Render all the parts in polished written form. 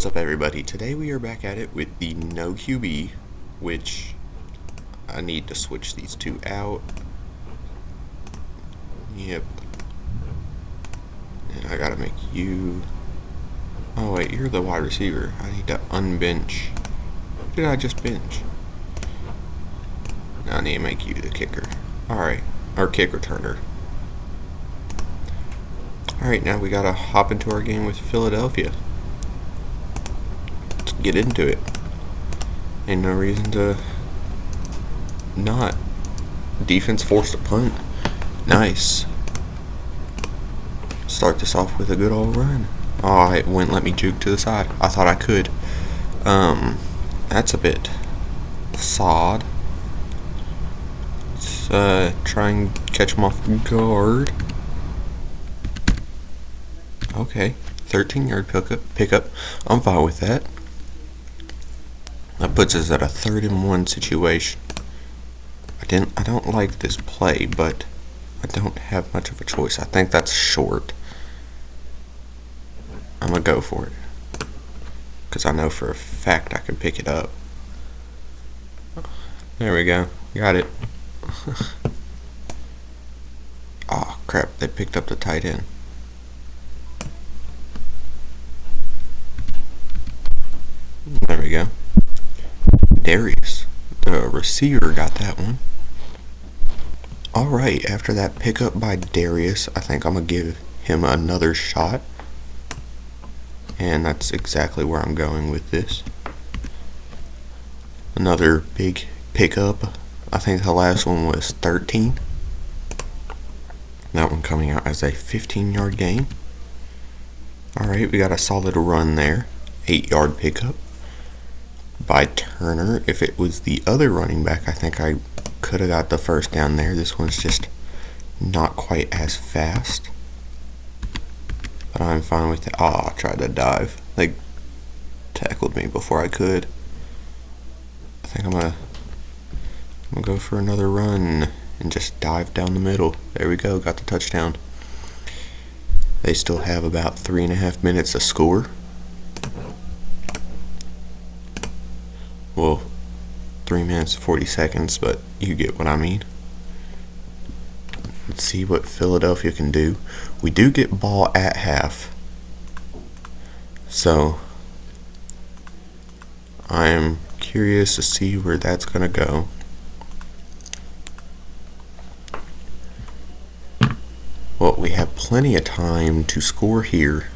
What's up, everybody? Today we are back at it with the no QB, which I need to switch these two out. Yep. And I gotta make you... Oh wait, you're the wide receiver. I need to unbench. Who did I just bench? I need to make you the kicker. Alright, our kick returner. Alright, now we gotta hop into our game with Philadelphia. Let's get into it. Ain't no reason to not. Defense forced a punt. Nice. Start this off with a good old run. Oh, it wouldn't let me juke to the side. I thought I could. That's a bit sod. Let's try and catch him off guard. Okay, 13-yard pickup. I'm fine with that. That puts us at a 3rd-and-1 situation. I don't like this play, but I don't have much of a choice. I think that's short. I'm gonna go for it, because I know for a fact I can pick it up. There we go. Got it. Oh, crap. They picked up the tight end. There we go. Darius, the receiver, got that one. Alright, after that pickup by Darius, I think I'm going to give him another shot. And that's exactly where I'm going with this. Another big pickup. I think the last one was 13. That one coming out as a 15-yard gain. Alright, we got a solid run there. 8-yard pickup by Turner. If it was the other running back, I think I could have got the first down there. This one's just not quite as fast. But I'm fine with it. Oh, I tried to dive. They tackled me before I could. I think I'm gonna go for another run and just dive down the middle. There we go, got the touchdown. They still have about 3.5 minutes to score. Well, 3 minutes 40 seconds, but you get what I mean. Let's see what Philadelphia can do. We do get ball at half, so I'm curious to see where that's gonna go. Well, we have plenty of time to score here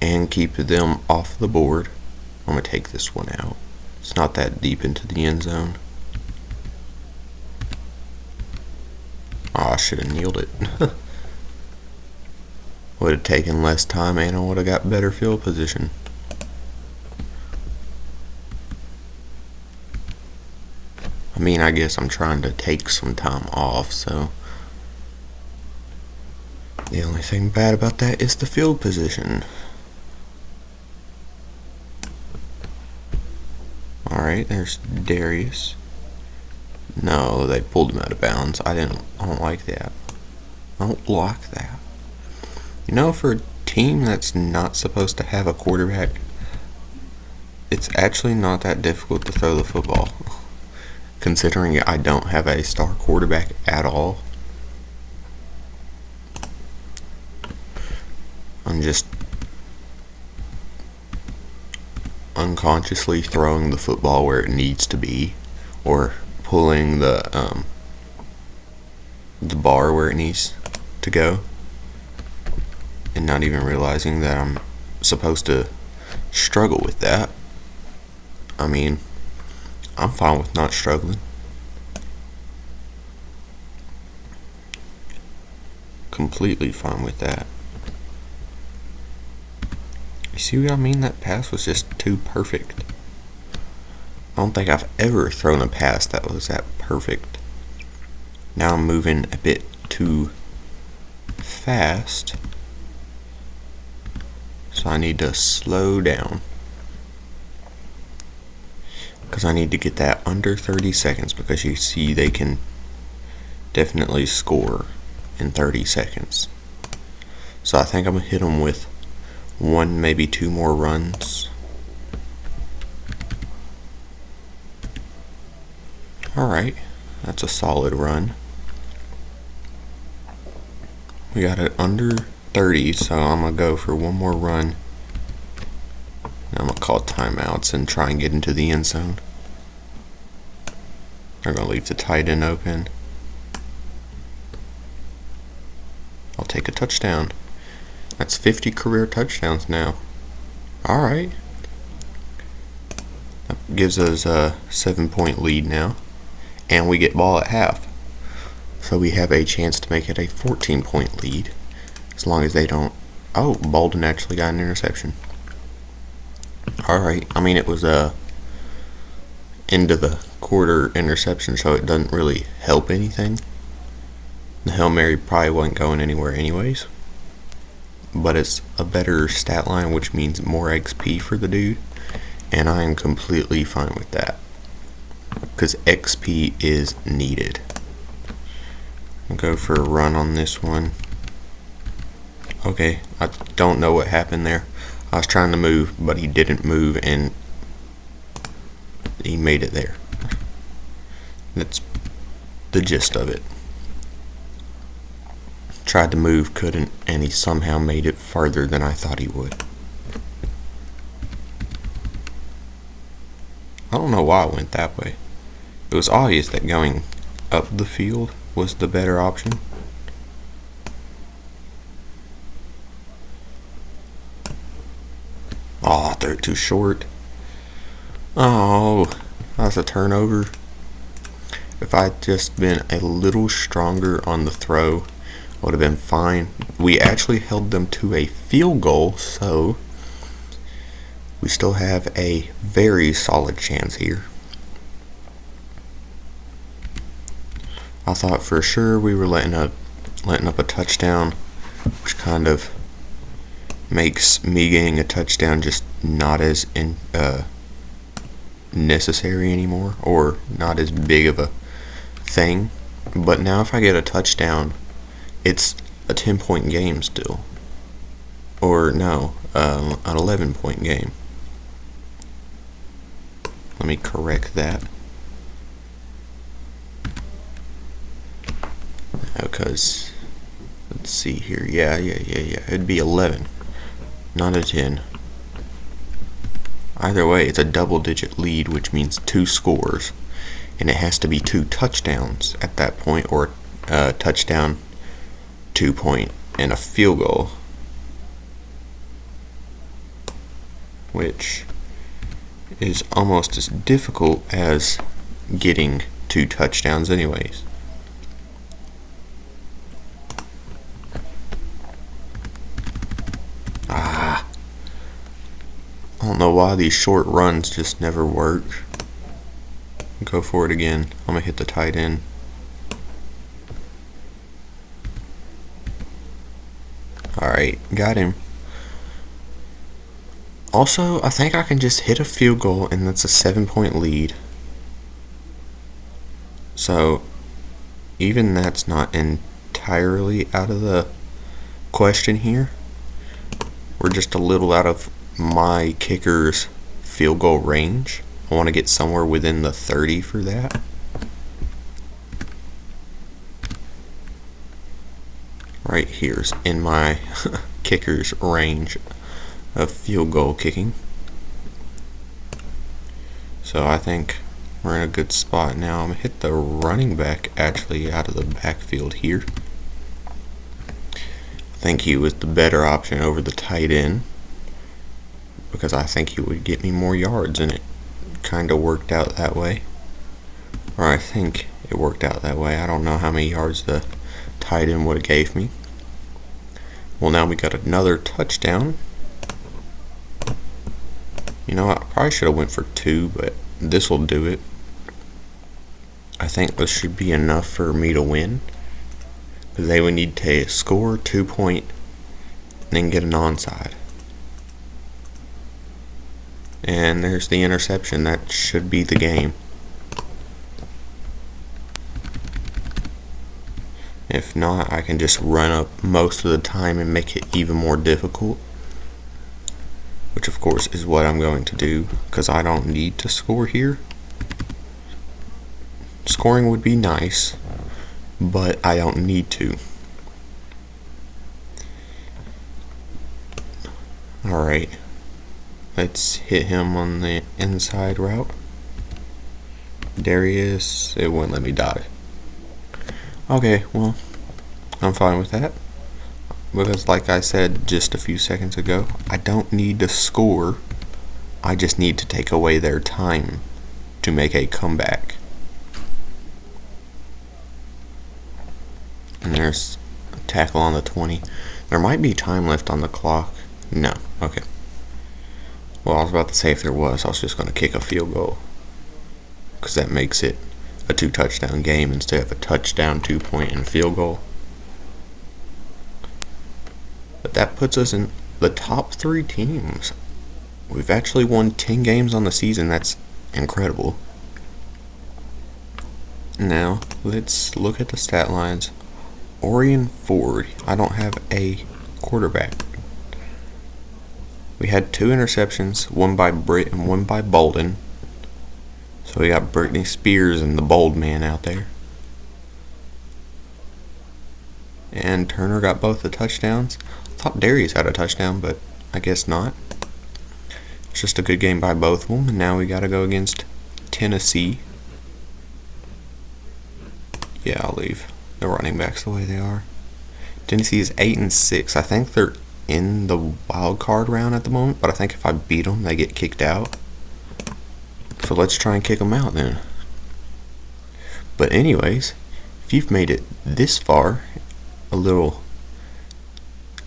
and keep them off the board. I'm going to take this one out. It's not that deep into the end zone. Oh, I should have kneeled it. Would have taken less time and I would have got better field position. I mean, I guess I'm trying to take some time off, so the only thing bad about that is the field position. Alright, there's Darius. No, they pulled him out of bounds. I don't like that. I don't like that. You know, for a team that's not supposed to have a quarterback, it's actually not that difficult to throw the football. Considering I don't have a star quarterback at all. I'm just unconsciously throwing the football where it needs to be, or pulling the bar where it needs to go, and not even realizing that I'm supposed to struggle with that. I mean, I'm fine with not struggling. Completely fine with that. You see what I mean? That pass was just too perfect. I don't think I've ever thrown a pass that was that perfect. Now I'm moving a bit too fast, so I need to slow down. Because I need to get that under 30 seconds, because you see they can definitely score in 30 seconds. So I think I'm going to hit them with one, maybe two more runs. Alright, that's a solid run. We got it under 30, so I'm going to go for one more run. I'm going to call timeouts and try and get into the end zone. They're going to leave the tight end open. I'll take a touchdown. That's 50 career touchdowns now. Alright. That gives us a 7-point lead now. And we get ball at half. So we have a chance to make it a 14-point lead. As long as they don't... Oh, Bolden actually got an interception. Alright, I mean it was a end of the quarter interception, so it doesn't really help anything. The Hail Mary probably wasn't going anywhere anyways. But it's a better stat line, which means more XP for the dude. And I am completely fine with that. Because XP is needed. I'll go for a run on this one. Okay, I don't know what happened there. I was trying to move, but he didn't move, and he made it there. That's the gist of it. Tried to move, couldn't, and he somehow made it farther than I thought he would. I don't know why I went that way. It was obvious that going up the field was the better option. Oh, I threw it too short. Oh, that's a turnover. If I'd just been a little stronger on the throw, I would have been fine. We actually held them to a field goal, so we still have a very solid chance here. I thought for sure we were letting up a touchdown, which kind of makes me getting a touchdown just not as necessary anymore, or not as big of a thing. But now if I get a touchdown, it's a 10-point game still. Or no, an 11-point game. Let me correct that. Because, let's see here. Yeah. It'd be 11, not a 10. Either way, it's a double-digit lead, which means 2 scores. And it has to be 2 touchdowns at that point, or a touchdown, 2-point, and a field goal. Which is almost as difficult as getting 2 touchdowns anyways. I don't know why these short runs just never work. Go for it again. I'm gonna hit the tight end. Alright, got him. Also, I think I can just hit a field goal and that's a 7-point lead. So, even that's not entirely out of the question here. We're just a little out of my kicker's field goal range. I want to get somewhere within the 30 for that. Right here's in my kicker's range of field goal kicking. So I think we're in a good spot now. I'm going to hit the running back actually out of the backfield here. I think he was the better option over the tight end, because I think he would get me more yards, and it kind of worked out that way. Or I think it worked out that way. I don't know how many yards the tight end would have gave me. Well, now we got another touchdown. You know, I probably should have went for 2, but this will do it. I think this should be enough for me to win. Because they would need to score 2-point and then get an onside. And there's the interception. That should be the game. If not, I can just run up most of the time and make it even more difficult. which of course is what I'm going to do because I don't need to score here. Scoring would be nice, but I don't need to. Alright, let's hit him on the inside route. Darius, it wouldn't let me dive. Okay, well, I'm fine with that. Because like I said just a few seconds ago, I don't need to score. I just need to take away their time to make a comeback. And there's a tackle on the 20. There might be time left on the clock. No. Okay. Well, I was about to say if there was, I was just going to kick a field goal. Because that makes it a 2-touchdown game instead of a touchdown, 2-point, and field goal. But that puts us in the top 3 teams. We've actually won 10 games on the season. That's incredible. Now, let's look at the stat lines. Orion Ford. I don't have a quarterback. We had 2 interceptions, one by Britt and one by Bolden. So we got Britney Spears and the bold man out there. And Turner got both the touchdowns. I thought Darius had a touchdown, but I guess not. It's just a good game by both of them. And now we got to go against Tennessee. Yeah, I'll leave the running backs the way they are. Tennessee is 8-6. I think they're in the wild card round at the moment, but I think if I beat them, they get kicked out. So let's try and kick them out then. But anyways, if you've made it this far, a little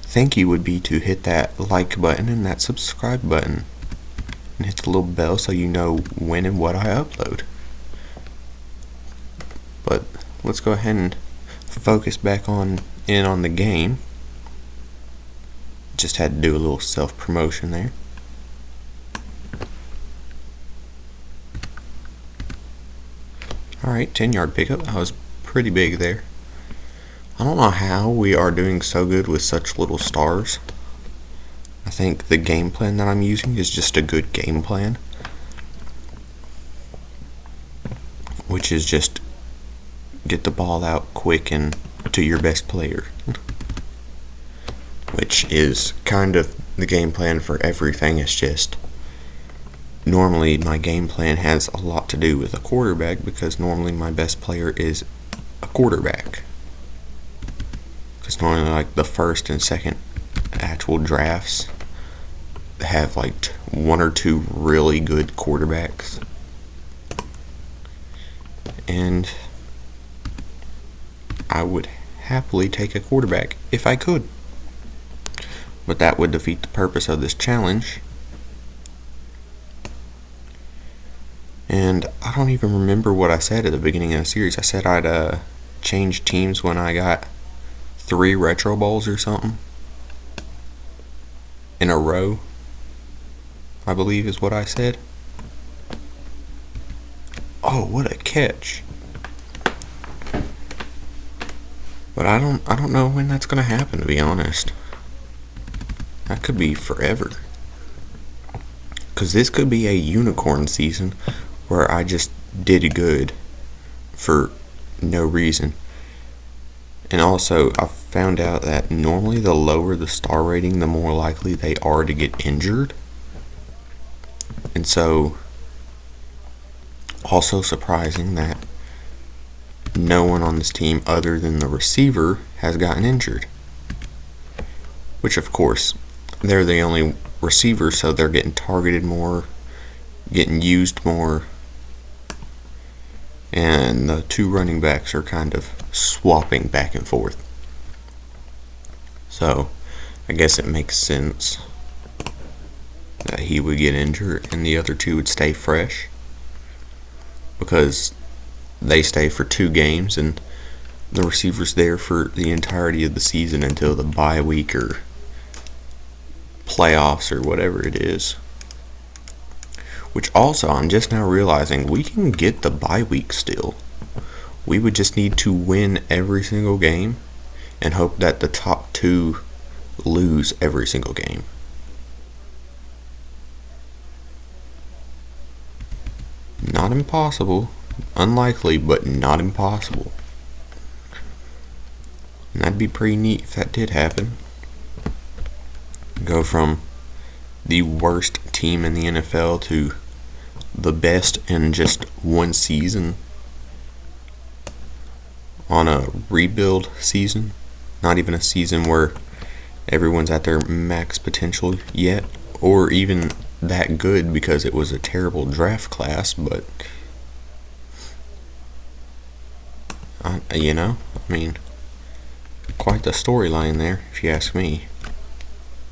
thank you would be to hit that like button and that subscribe button. And hit the little bell so you know when and what I upload. But let's go ahead and focus back on the game. Just had to do a little self-promotion there. Alright, 10-yard pickup. That was pretty big there. I don't know how we are doing so good with such little stars. I think the game plan that I'm using is just a good game plan. Which is just get the ball out quick and to your best player. Which is kind of the game plan for everything. It's just normally my game plan has a lot to do with a quarterback because normally my best player is a quarterback. Because normally like the first and second actual drafts have like 1 or 2 really good quarterbacks. And I would happily take a quarterback if I could. But that would defeat the purpose of this challenge. And I don't even remember what I said at the beginning of the series. I said I'd change teams when I got 3 Retro Bowls or something in a row, I believe is what I said. Oh, what a catch. But I don't know when that's going to happen, to be honest. That could be forever. Because this could be a unicorn season where I just did good for no reason. And also, I found out that normally the lower the star rating, the more likely they are to get injured. And so, also surprising that no one on this team other than the receiver has gotten injured. Which, of course, they're the only receiver, so they're getting targeted more, getting used more. And the 2 running backs are kind of swapping back and forth. So, I guess it makes sense that he would get injured and the other 2 would stay fresh. Because they stay for 2 games and the receiver's there for the entirety of the season until the bye week or playoffs or whatever it is. Which also, I'm just now realizing we can get the bye week still. We would just need to win every single game and hope that the top 2 lose every single game. not impossible. Unlikely, but not impossible. And that'd be pretty neat if that did happen. Go from the worst team in the NFL to the best in just one season on a rebuild season. Not even a season where everyone's at their max potential yet, or even that good because it was a terrible draft class, but quite the storyline there, if you ask me.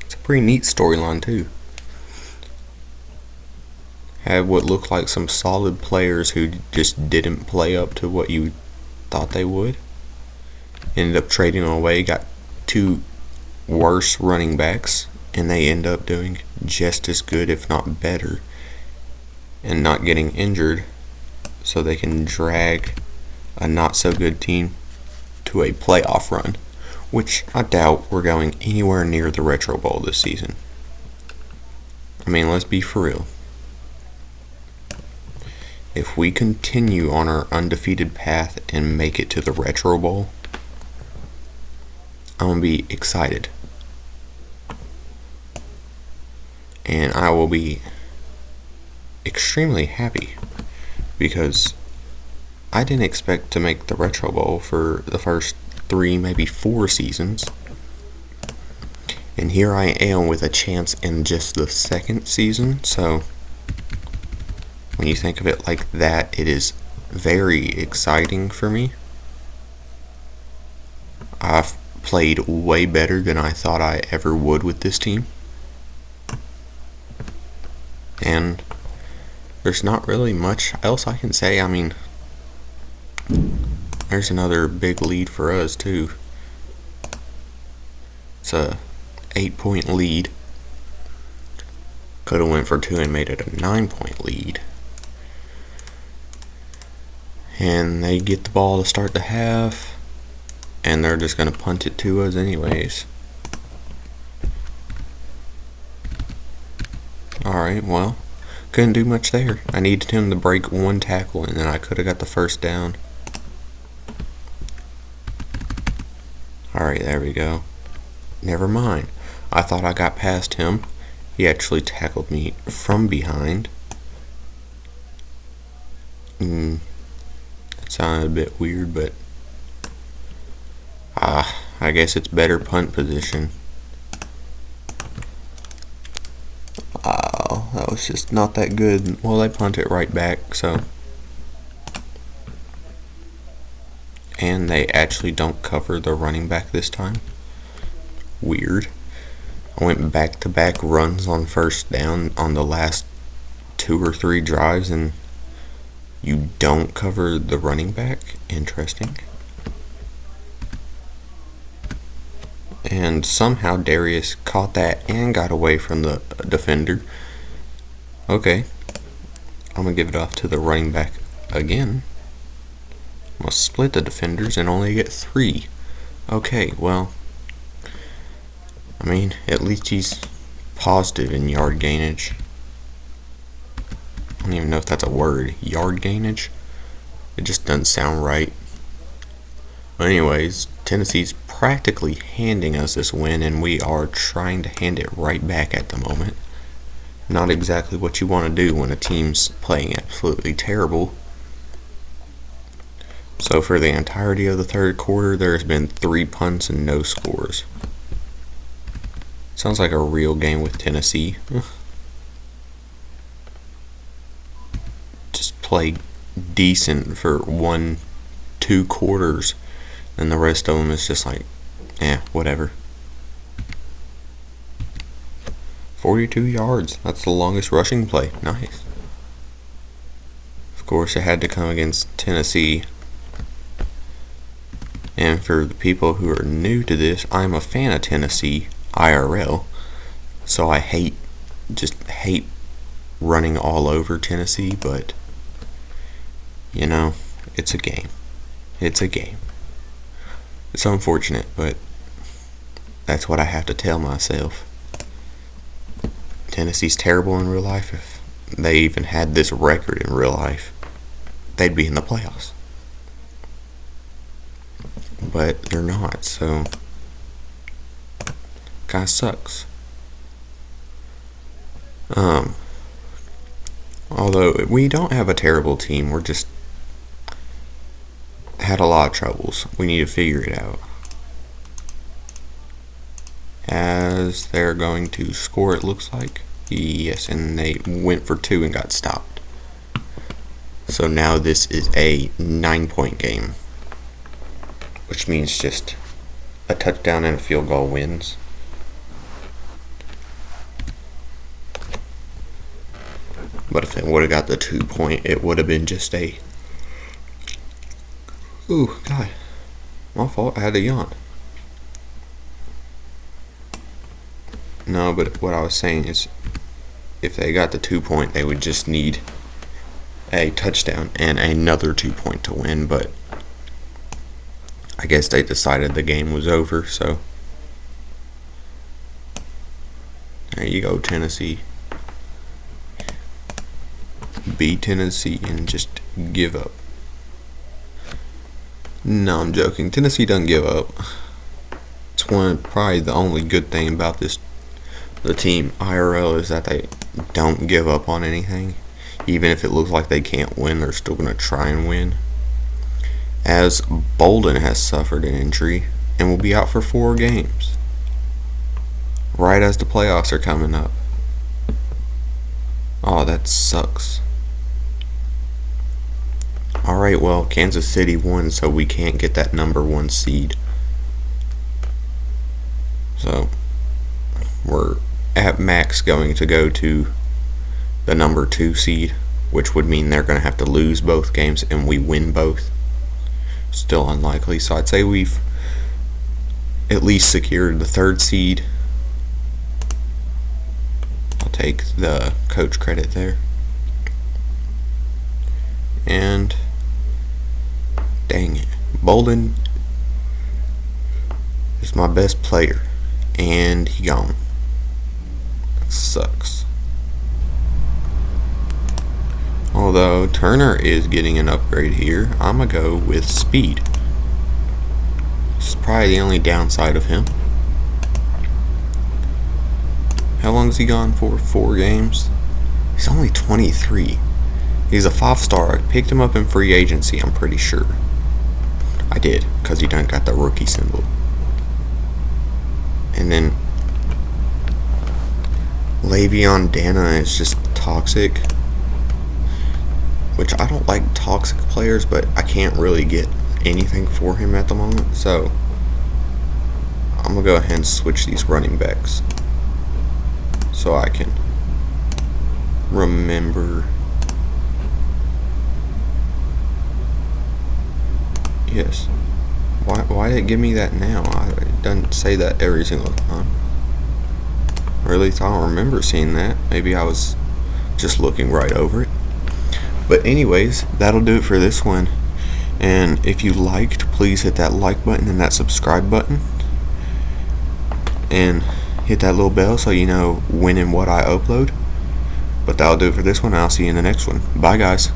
It's a pretty neat storyline too. Had what looked like some solid players who just didn't play up to what you thought they would. Ended up trading away, got two worse running backs, and they end up doing just as good, if not better, and not getting injured, so they can drag a not so good team to a playoff run, which I doubt we're going anywhere near the Retro Bowl this season. I mean, let's be for real. If we continue on our undefeated path and make it to the Retro Bowl, I'm going to be excited. And I will be extremely happy because I didn't expect to make the Retro Bowl for the first 3, maybe 4 seasons. And here I am with a chance in just the second season, so when you think of it like that, it is very exciting for me. I've played way better than I thought I ever would with this team. And there's not really much else I can say. I mean, there's another big lead for us too. It's a 8-point lead. Could have went for 2 and made it a 9-point lead. And they get the ball to start the half, and they're just going to punt it to us anyways. Alright, well, couldn't do much there. I needed him to break 1 tackle, and then I could have got the first down. Alright, there we go. Never mind. I thought I got past him. He actually tackled me from behind. It sounded a bit weird, but I guess it's better punt position. That was just not that good. Well, they punt it right back, so. And they actually don't cover the running back this time. Weird. I went back-to-back runs on first down on the last 2 or 3 drives, and you don't cover the running back? Interesting. And somehow Darius caught that and got away from the defender. Okay. I'm going to give it off to the running back again. I'm going to split the defenders and only get 3. Okay, well, I mean, at least he's positive in yard gainage. I don't even know if that's a word. Yard gainage? It just doesn't sound right. But anyways, Tennessee's practically handing us this win, and we are trying to hand it right back at the moment. Not exactly what you want to do when a team's playing absolutely terrible. So for the entirety of the third quarter, there's been 3 punts and no scores. Sounds like a real game with Tennessee. Just play decent for 1-2 quarters, and the rest of them is just like, whatever. 42 yards. That's the longest rushing play. Nice. Of course, it had to come against Tennessee. And for the people who are new to this, I'm a fan of Tennessee IRL. So I hate running all over Tennessee, but it's a game. It's a game. It's unfortunate, but that's what I have to tell myself. Tennessee's terrible in real life if they even had this record in real life. they'd be in the playoffs. But they're not, so kinda sucks. Although we don't have a terrible team, we're just had a lot of troubles. We need to figure it out. As they're going to score, it looks like. Yes, and they went for 2 and got stopped. So now this is a 9-point game, which means just a touchdown and a field goal wins. But if they would have got the 2-point, it would have been just a... Ooh, God. My fault, I had to yawn. No, but what I was saying is, if they got the 2-point, they would just need a touchdown and another 2-point to win, but I guess they decided the game was over, so there you go, Tennessee. Beat Tennessee and just give up. No, I'm joking. Tennessee doesn't give up. It's probably the only good thing about the team IRL is that they don't give up on anything. Even if it looks like they can't win, they're still going to try and win. As Bolden has suffered an injury and will be out for 4 games, right as the playoffs are coming up. Oh, that sucks. Alright, well, Kansas City won, so we can't get that number 1 seed. So, we're at max going to go to the number 2 seed, which would mean they're going to have to lose both games and we win both. Still unlikely, so I'd say we've at least secured the 3rd seed. I'll take the coach credit there. And dang it, Bolden is my best player, and he gone. That sucks. Although Turner is getting an upgrade here, I'm gonna go with speed. This is probably the only downside of him. How long has he gone for? 4 games? He's only 23. He's a 5-star. I picked him up in free agency, I'm pretty sure. I did, because he done got the rookie symbol. And then Le'Veon Dana is just toxic, which I don't like toxic players, but I can't really get anything for him at the moment, so I'm going to go ahead and switch these running backs so I can remember. Yes. Why did it give me that now? It doesn't say that every single time. I really thought I remember seeing that. Maybe I was just looking right over it. But anyways, that'll do it for this one. And if you liked, please hit that like button and that subscribe button. And hit that little bell so you know when and what I upload. But that'll do it for this one. I'll see you in the next one. Bye, guys.